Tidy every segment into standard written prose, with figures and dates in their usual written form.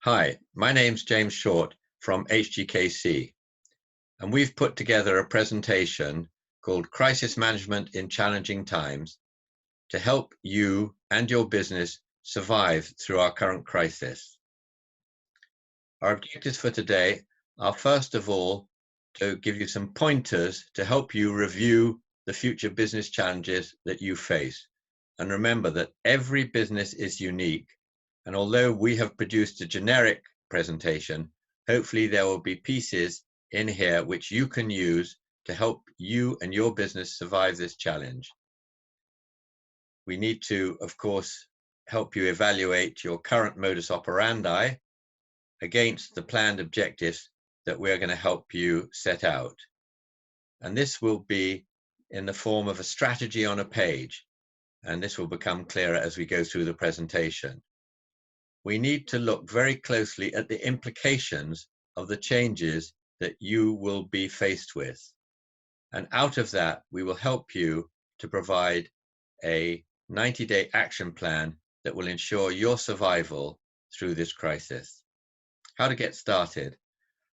Hi, my name's James Short from HGKC, and we've put together a presentation called Crisis Management in Challenging Times to help you and your business survive through our current crisis. Our objectives for today are, first of all, to give you some pointers to help you review the future business challenges that you face. And remember that every business is unique. And although we have produced a generic presentation, hopefully there will be pieces in here which you can use to help you and your business survive this challenge. We need to, of course, help you evaluate your current modus operandi against the planned objectives that we're going to help you set out. And this will be in the form of a strategy on a page. And this will become clearer as we go through the presentation. We need to look very closely at the implications of the changes that you will be faced with. And out of that, we will help you to provide a 90-day action plan that will ensure your survival through this crisis. How to get started?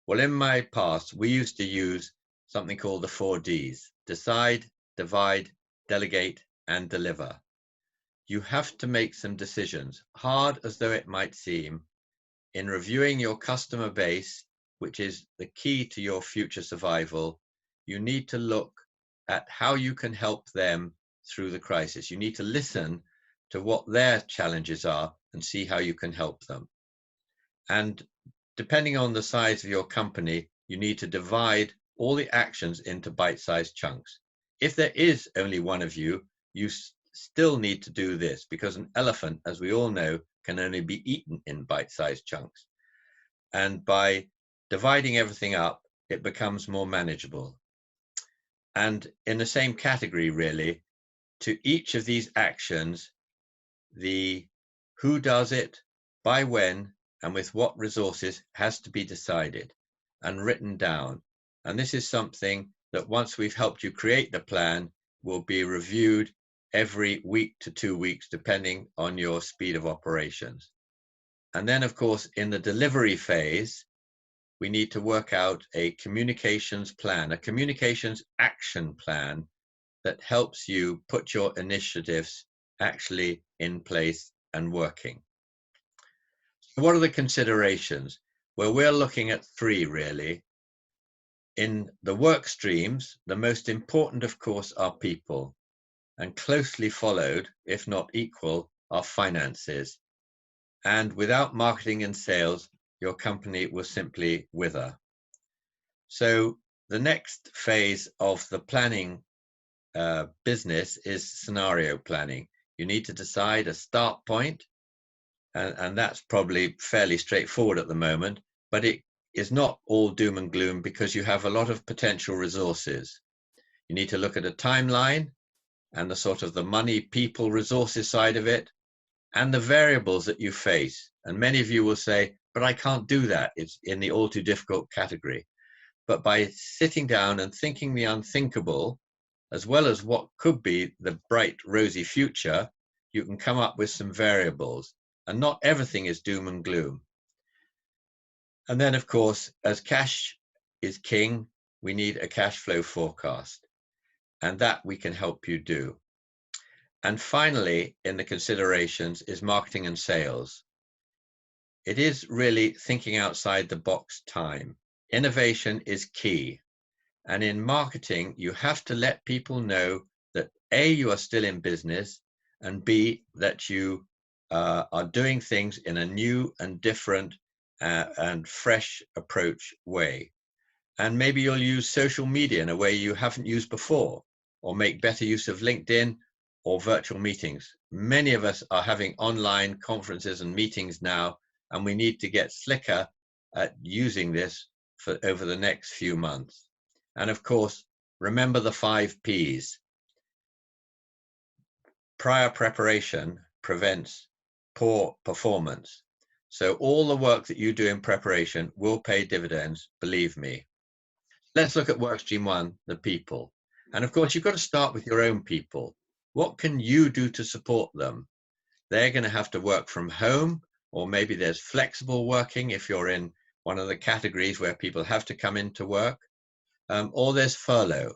Well, in my past, we used to use something called the 4 Ds: decide, divide, delegate, and deliver. You have to make some decisions, hard as though it might seem, in reviewing your customer base, which is the key to your future survival. You need to look at how you can help them through the crisis. You need to listen to what their challenges are and see how you can help them. And depending on the size of your company, you need to divide all the actions into bite-sized chunks. If there is only one of you, you still need to do this, because an elephant, as we all know, can only be eaten in bite-sized chunks. And by dividing everything up, it becomes more manageable. And in the same category, really, to each of these actions, the who does it, by when, and with what resources has to be decided and written down. And this is something that once we've helped you create the plan, will be reviewed every week to 2 weeks, depending on your speed of operations. And then, of course, in the delivery phase, we need to work out a communications plan, a communications action plan that helps you put your initiatives actually in place and working. So what are the considerations? Well, we're looking at 3 really. In the work streams, the most important, of course, are people. And closely followed, if not equal, are finances. And without marketing and sales, your company will simply wither. So the next phase of the planning business is scenario planning. You need to decide a start point, and that's probably fairly straightforward at the moment, but it is not all doom and gloom, because you have a lot of potential resources. You need to look at a timeline and the sort of the money, people, resources side of it, and the variables that you face. And many of you will say, but I can't do that. It's in the all too difficult category. But by sitting down and thinking the unthinkable, as well as what could be the bright, rosy future, you can come up with some variables. And not everything is doom and gloom. And then, of course, as cash is king, we need a cash flow forecast. And that we can help you do. And finally, in the considerations is marketing and sales. It is really thinking outside the box time. Innovation is key. And in marketing, you have to let people know that A, you are still in business, and B, that you are doing things in a new and different and fresh approach way. And maybe you'll use social media in a way you haven't used before, or make better use of LinkedIn or virtual meetings. Many of us are having online conferences and meetings now, and we need to get slicker at using this for over the next few months. And of course, remember the 5 Ps. Prior preparation prevents poor performance. So all the work that you do in preparation will pay dividends, believe me. Let's look at workstream 1, the people. And of course, you've got to start with your own people. What can you do to support them? They're going to have to work from home, or maybe there's flexible working if you're in one of the categories where people have to come into work, or there's furlough.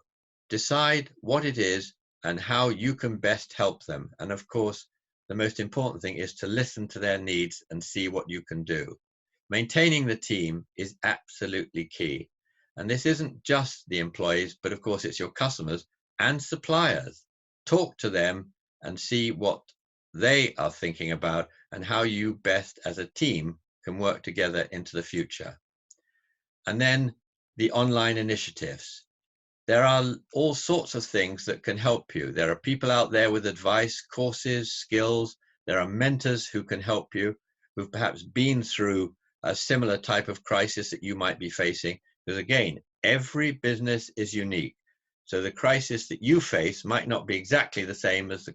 Decide what it is and how you can best help them. And of course, the most important thing is to listen to their needs and see what you can do. Maintaining the team is absolutely key. And this isn't just the employees, but of course it's your customers and suppliers. Talk to them and see what they are thinking about and how you best as a team can work together into the future. And then the online initiatives. There are all sorts of things that can help you. There are people out there with advice, courses, skills. There are mentors who can help you, who've perhaps been through a similar type of crisis that you might be facing. Because again, every business is unique. So the crisis that you face might not be exactly the same as the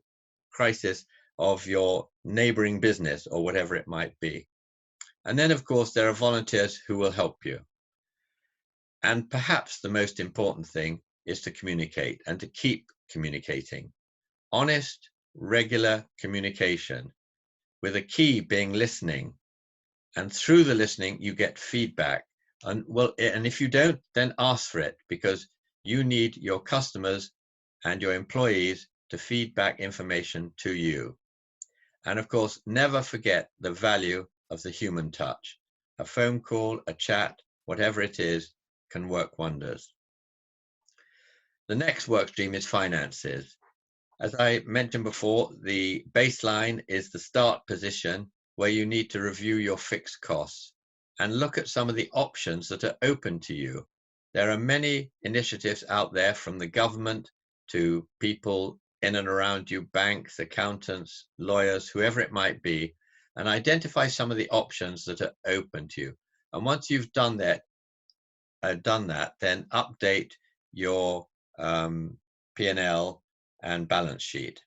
crisis of your neighboring business or whatever it might be. And then, of course, there are volunteers who will help you. And perhaps the most important thing is to communicate and to keep communicating. Honest, regular communication, with a key being listening. And through the listening, you get feedback. And if you don't, then ask for it, because you need your customers and your employees to feed back information to you. And of course, never forget the value of the human touch. A phone call, a chat, whatever it is, can work wonders. The next work stream is finances. As I mentioned before, the baseline is the start position where you need to review your fixed costs and look at some of the options that are open to you. There are many initiatives out there, from the government to people in and around you, banks, accountants, lawyers, whoever it might be, and identify some of the options that are open to you. And once you've done that, then update your P&L and balance sheet.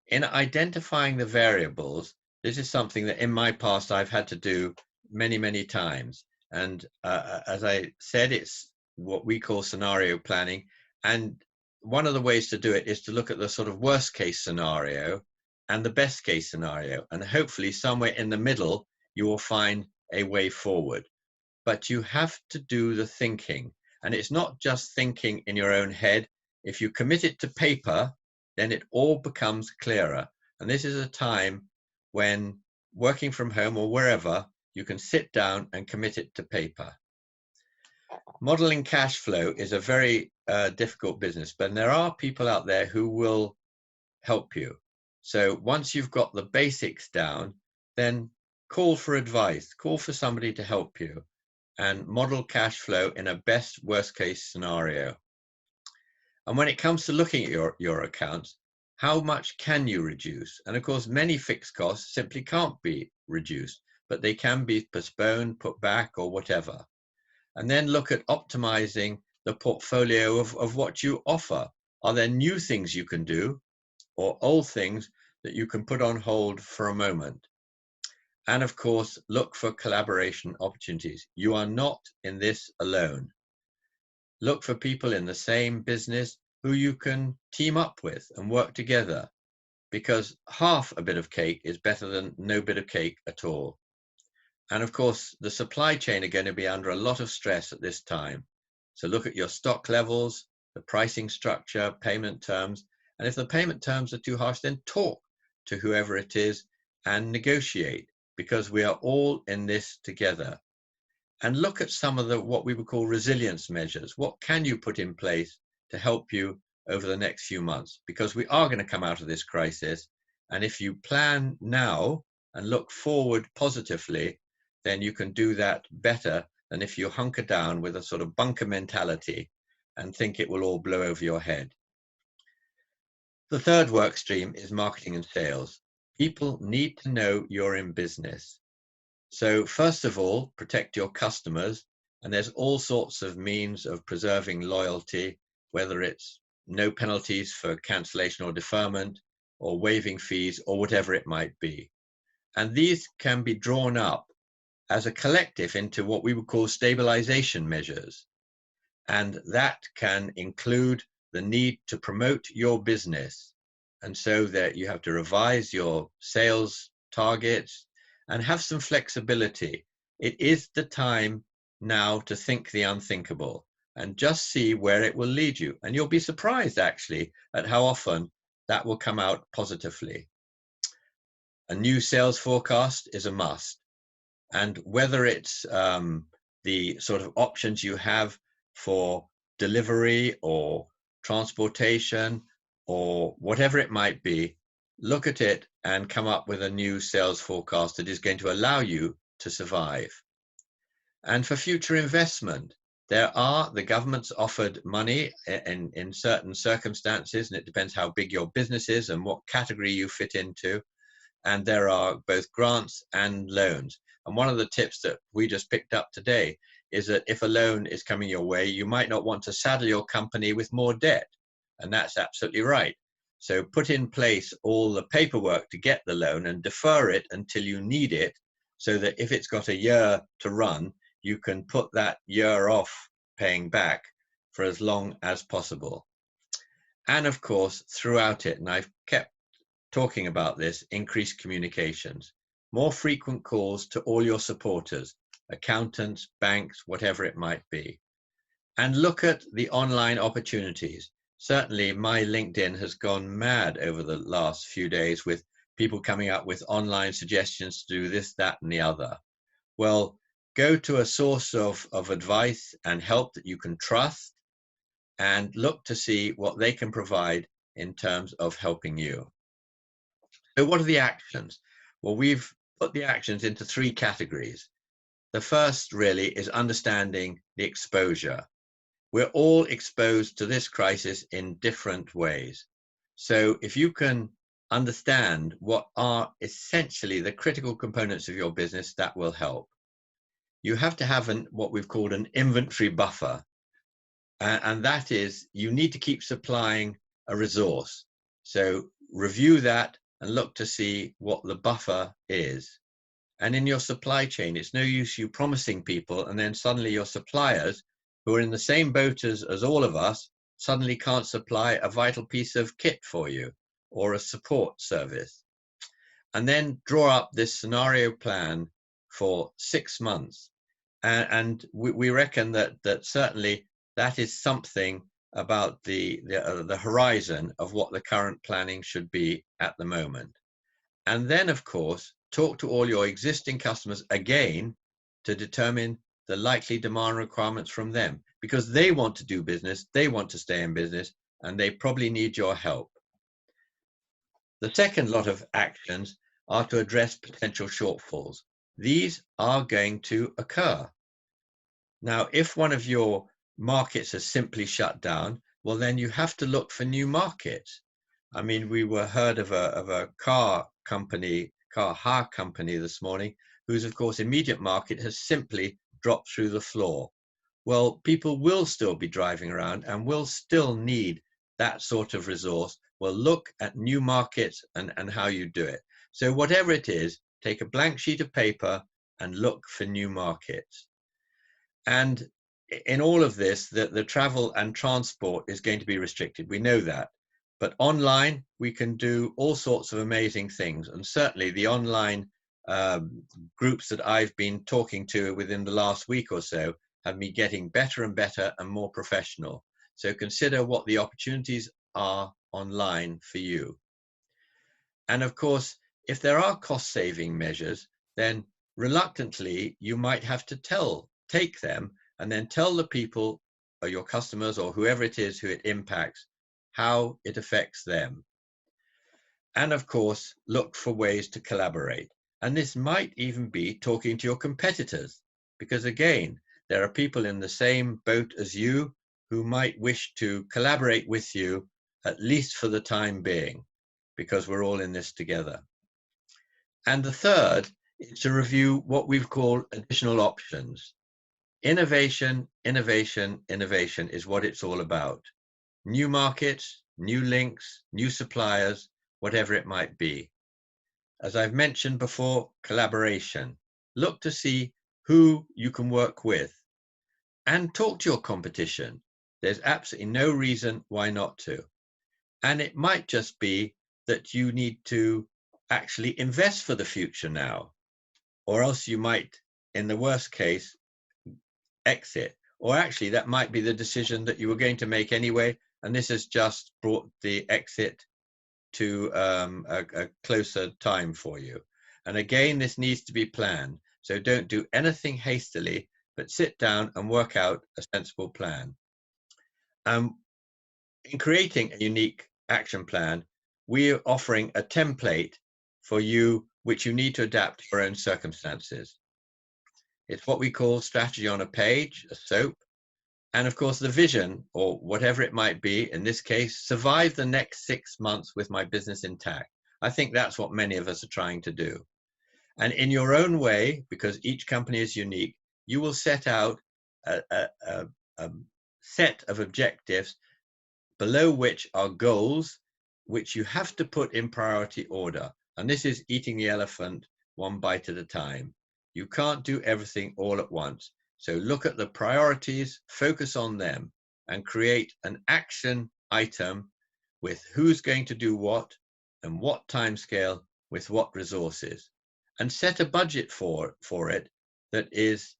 In identifying the variables, this is something that in my past I've had to do many times. And as I said, it's what we call scenario planning. And one of the ways to do it is to look at the sort of worst case scenario and the best case scenario. And hopefully somewhere in the middle, you will find a way forward. But you have to do the thinking. And it's not just thinking in your own head. If you commit it to paper, then it all becomes clearer. And this is a time when working from home or wherever, you can sit down and commit it to paper. Modeling cash flow is a very difficult business, but there are people out there who will help you. So once you've got the basics down, then call for advice, call for somebody to help you, and model cash flow in a best worst case scenario. And when it comes to looking at your accounts, how much can you reduce? And of course, many fixed costs simply can't be reduced, but they can be postponed, put back, or whatever. And then look at optimizing the portfolio of what you offer. Are there new things you can do, or old things that you can put on hold for a moment? And of course, look for collaboration opportunities. You are not in this alone. Look for people in the same business who you can team up with and work together, because half a bit of cake is better than no bit of cake at all. And of course, the supply chain are going to be under a lot of stress at this time. So look at your stock levels, the pricing structure, payment terms. And if the payment terms are too harsh, then talk to whoever it is and negotiate, because we are all in this together. And look at some of the what we would call resilience measures. What can you put in place to help you over the next few months? Because we are going to come out of this crisis. And if you plan now and look forward positively, then you can do that better than if you hunker down with a sort of bunker mentality and think it will all blow over your head. The third work stream is marketing and sales. People need to know you're in business. So first of all, protect your customers. And there's all sorts of means of preserving loyalty, whether it's no penalties for cancellation or deferment, or waiving fees, or whatever it might be. And these can be drawn up as a collective into what we would call stabilization measures. And that can include the need to promote your business. And so that you have to revise your sales targets, and have some flexibility. It is the time now to think the unthinkable and just see where it will lead you. And you'll be surprised actually at how often that will come out positively. A new sales forecast is a must. And whether it's the sort of options you have for delivery or transportation or whatever it might be, look at it and come up with a new sales forecast that is going to allow you to survive. And for future investment, the government's offered money in certain circumstances, and it depends how big your business is and what category you fit into. And there are both grants and loans. And one of the tips that we just picked up today is that if a loan is coming your way, you might not want to saddle your company with more debt. And that's absolutely right. So put in place all the paperwork to get the loan and defer it until you need it, so that if it's got a year to run, you can put that year off paying back for as long as possible. And of course, throughout it, and I've kept talking about this, increased communications, more frequent calls to all your supporters, accountants, banks, whatever it might be. And look at the online opportunities. Certainly my LinkedIn has gone mad over the last few days with people coming up with online suggestions to do this, that, and the other. Well, go to a source of advice and help that you can trust and look to see what they can provide in terms of helping you. So what are the actions? Well, we've put the actions into 3 categories. The first really is understanding the exposure. We're all exposed to this crisis in different ways. So if you can understand what are essentially the critical components of your business, that will help. You have to have what we've called an inventory buffer. And that is, you need to keep supplying a resource. So review that and look to see what the buffer is. And in your supply chain, it's no use you promising people and then suddenly your suppliers, who are in the same boat as all of us, suddenly can't supply a vital piece of kit for you or a support service. And then draw up this scenario plan for 6 months. And we reckon that certainly that is something about the horizon of what the current planning should be at the moment. And then, of course, talk to all your existing customers again to determine the likely demand requirements from them, because they want to do business, they want to stay in business, and they probably need your help. The second lot of actions are to address potential shortfalls. These are going to occur. Now, if one of your markets has simply shut down, well, then you have to look for new markets. I mean, we heard of a car hire company this morning, whose, of course, immediate market has simply dropped through the floor. Well, people will still be driving around and will still need that sort of resource. Well, look at new markets and how you do it. So whatever it is, take a blank sheet of paper and look for new markets. And in all of this, the travel and transport is going to be restricted. We know that. But online, we can do all sorts of amazing things. And certainly the online groups that I've been talking to within the last week or so have me getting better and better and more professional. So consider what the opportunities are online for you. And of course, if there are cost-saving measures, then reluctantly, you might have to take them and then tell the people or your customers or whoever it is who it impacts how it affects them. And of course, look for ways to collaborate. And this might even be talking to your competitors, because again, there are people in the same boat as you who might wish to collaborate with you, at least for the time being, because we're all in this together. And the third is to review what we've called additional options. Innovation, innovation, innovation is what it's all about. New markets, new links, new suppliers, whatever it might be. As I've mentioned before, collaboration. Look to see who you can work with and talk to your competition. There's absolutely no reason why not to. And it might just be that you need to actually invest for the future now. or else you might, in the worst case, exit. Or actually, that might be the decision that you were going to make anyway, and this has just brought the exit to a closer time for you. And again, this needs to be planned. So don't do anything hastily, but sit down and work out a sensible plan. In creating a unique action plan, we are offering a template for you, which you need to adapt to your own circumstances. It's what we call strategy on a page, a SOAP. And of course, the vision, or whatever it might be, in this case, survive the next 6 months with my business intact. I think that's what many of us are trying to do. And in your own way, because each company is unique, you will set out a set of objectives below which are goals, which you have to put in priority order. And this is eating the elephant one bite at a time. You can't do everything all at once. So look at the priorities, focus on them, and create an action item with who's going to do what and what timescale with what resources, and set a budget for it that is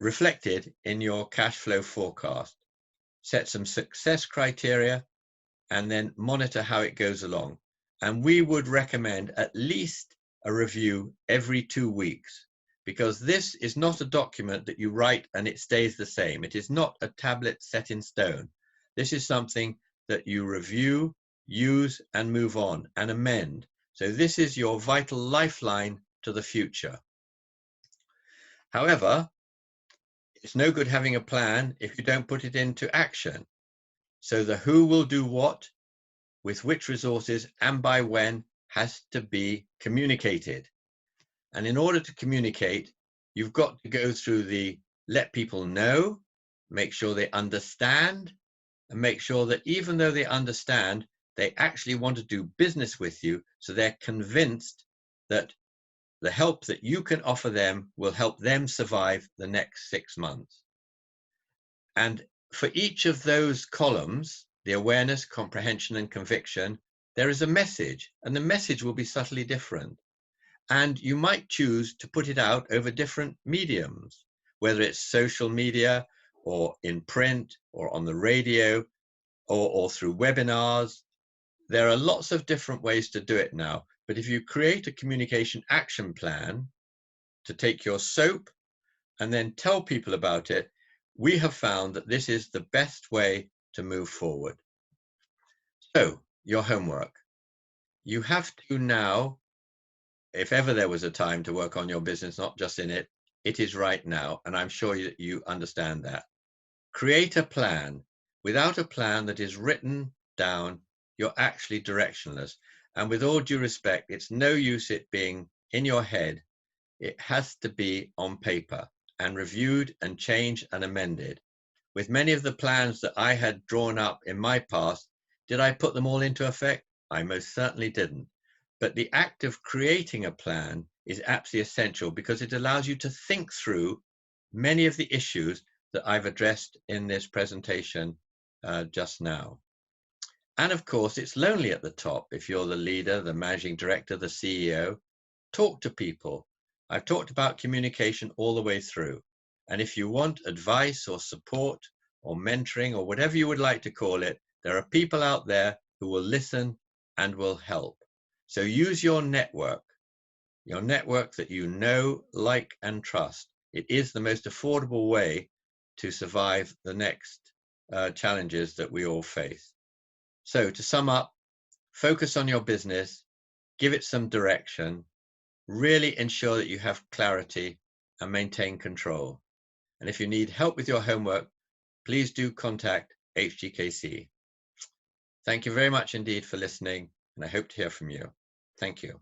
reflected in your cash flow forecast. Set some success criteria and then monitor how it goes along. And we would recommend at least a review every 2 weeks, because this is not a document that you write and it stays the same. It is not a tablet set in stone. This is something that you review, use, and move on and amend. So this is your vital lifeline to the future. However, it's no good having a plan if you don't put it into action. So the who will do what, with which resources, and by when has to be communicated. And in order to communicate, you've got to go through the let people know, make sure they understand, and make sure that even though they understand, they actually want to do business with you, so they're convinced that the help that you can offer them will help them survive the next 6 months. And for each of those columns, the awareness, comprehension, and conviction, there is a message, and the message will be subtly different. And you might choose to put it out over different mediums, whether it's social media or in print or on the radio or through webinars. There are lots of different ways to do it now. But if you create a communication action plan to take your SOAP and then tell people about it, we have found that this is the best way to move forward. So, your homework. You have to now, if ever there was a time to work on your business, not just in it, it is right now. And I'm sure that you understand that. Create a plan. Without a plan that is written down, you're actually directionless. And with all due respect, it's no use it being in your head. It has to be on paper and reviewed and changed and amended. With many of the plans that I had drawn up in my past, did I put them all into effect? I most certainly didn't. But the act of creating a plan is absolutely essential, because it allows you to think through many of the issues that I've addressed in this presentation just now. And of course, it's lonely at the top. If you're the leader, the managing director, the CEO, talk to people. I've talked about communication all the way through. And if you want advice or support or mentoring or whatever you would like to call it, there are people out there who will listen and will help. So use your network that you know, like, and trust. It is the most affordable way to survive the next challenges that we all face. So to sum up, focus on your business, give it some direction, really ensure that you have clarity and maintain control. And if you need help with your homework, please do contact HGKC. Thank you very much indeed for listening, and I hope to hear from you. Thank you.